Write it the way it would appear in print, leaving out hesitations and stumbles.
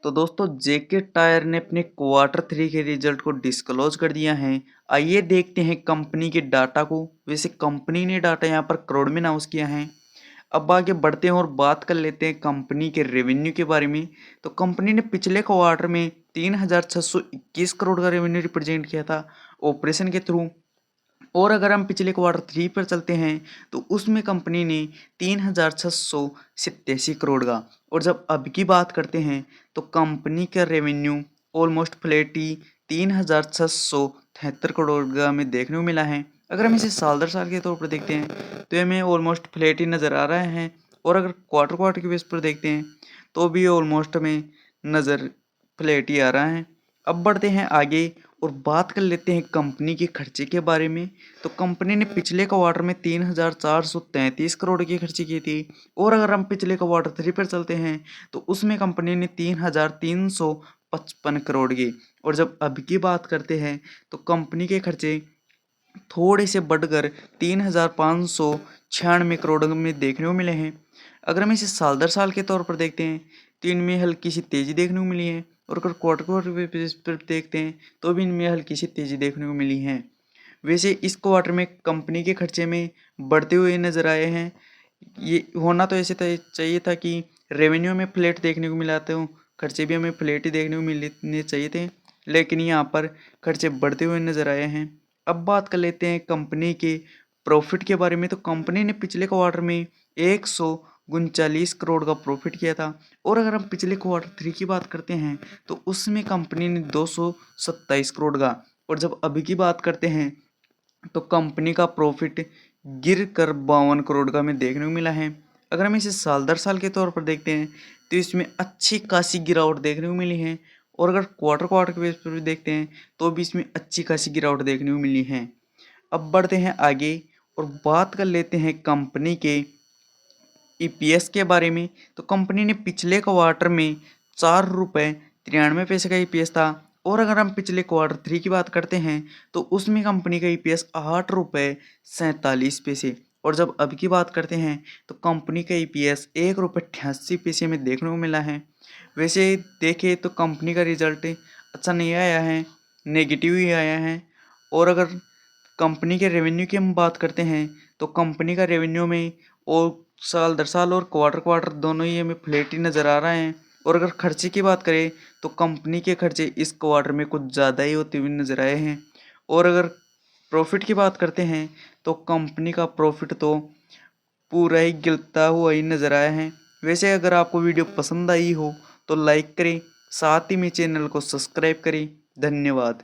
तो दोस्तों जेके टायर ने अपने क्वार्टर 3 के रिजल्ट को डिस्क्लोज कर दिया है। आइए देखते हैं कंपनी के डाटा को। वैसे कंपनी ने डाटा यहाँ पर करोड़ में अनाउंस किया है। अब आगे बढ़ते हैं और बात कर लेते हैं कंपनी के रेवेन्यू के बारे में। तो कंपनी ने पिछले क्वार्टर में 3,621 करोड़ का रेवेन्यू रिप्रेजेंट किया था ऑपरेशन के थ्रू। और अगर हम पिछले क्वार्टर 3 पर चलते हैं तो उसमें कंपनी ने 3,687 करोड़ का। और जब अब की बात करते हैं तो कंपनी का रेवेन्यू ऑलमोस्ट फ्लैट ही 3,673 करोड़ का हमें देखने को मिला है। अगर हम इसे साल दर साल के तौर पर देखते हैं तो हमें ऑलमोस्ट फ्लैट ही नज़र आ रहा है। और अगर क्वार्टर क्वार्टर के बेस पर देखते हैं तो भी ऑलमोस्ट हमें नज़र फ्लैट ही आ रहा है। अब बढ़ते हैं आगे और बात कर लेते हैं कंपनी के खर्चे के बारे में। तो कंपनी ने पिछले क्वार्टर में 3,433 करोड़ की खर्ची की थी। और अगर हम पिछले क्वार्टर 3 पर चलते हैं तो उसमें कंपनी ने 3,355 करोड़ की। और जब अब की बात करते हैं तो कंपनी के खर्चे थोड़े से बढ़कर 3,596 करोड़ में देखने को मिले हैं। अगर हम इसे साल दर साल के तौर पर देखते हैं तो इनमें हल्की सी तेज़ी देखने को मिली है। और अगर क्वार्टर क्वार्टर बेसिस पर देखते हैं तो भी इनमें हल्की सी तेज़ी देखने को मिली है। वैसे इस क्वार्टर में कंपनी के खर्चे में बढ़ते हुए नज़र आए हैं। ये होना तो ऐसे चाहिए था कि रेवेन्यू में फ्लैट देखने को मिला तो खर्चे भी हमें फ्लैट ही देखने को मिलने चाहिए थे, लेकिन यहाँ पर खर्चे बढ़ते हुए नज़र आए हैं। अब बात कर लेते हैं कंपनी के प्रॉफिट के बारे में। तो कंपनी ने पिछले क्वार्टर में 139 करोड़ का प्रॉफिट किया था। और अगर हम पिछले क्वार्टर 3 की बात करते हैं तो उसमें कंपनी ने 227 करोड़ का। और जब अभी की बात करते हैं तो कंपनी का प्रॉफिट गिर कर 52 करोड़ का हमें देखने को मिला है। अगर हम इसे साल दर साल के तौर पर देखते हैं तो इसमें अच्छी खासी गिरावट देखने को मिली है। और अगर क्वार्टर क्वार्टर के बेस पर भी देखते हैं तो भी इसमें अच्छी खासी गिरावट देखने को मिली है। अब बढ़ते हैं आगे और बात कर लेते हैं कंपनी के ईपीएस के बारे में। तो कंपनी ने पिछले क्वार्टर में 4 रुपये 93 पैसे का ईपीएस था। और अगर हम पिछले क्वार्टर 3 की बात करते हैं तो उसमें कंपनी का ईपीएस 8 रुपये 47 पैसे। और जब अब की बात करते हैं तो कंपनी का ईपीएस 1 रुपये 88 पैसे में देखने को मिला है। वैसे देखें तो कंपनी का रिजल्ट अच्छा नहीं आया है, नेगेटिव ही आया है। और अगर कंपनी के रेवेन्यू की हम बात करते हैं तो कंपनी का रेवेन्यू में और साल दर साल और क्वार्टर क्वार्टर दोनों ही हमें फ्लैट ही नज़र आ रहे हैं। और अगर खर्चे की बात करें तो कंपनी के खर्चे इस क्वार्टर में कुछ ज़्यादा ही होते हुए नज़र आए हैं। और अगर प्रॉफिट की बात करते हैं तो कंपनी का प्रॉफिट तो पूरा ही गिरता हुआ ही नज़र आया है। वैसे अगर आपको वीडियो पसंद आई हो तो लाइक करें, साथ ही में चैनल को सब्सक्राइब करें। धन्यवाद।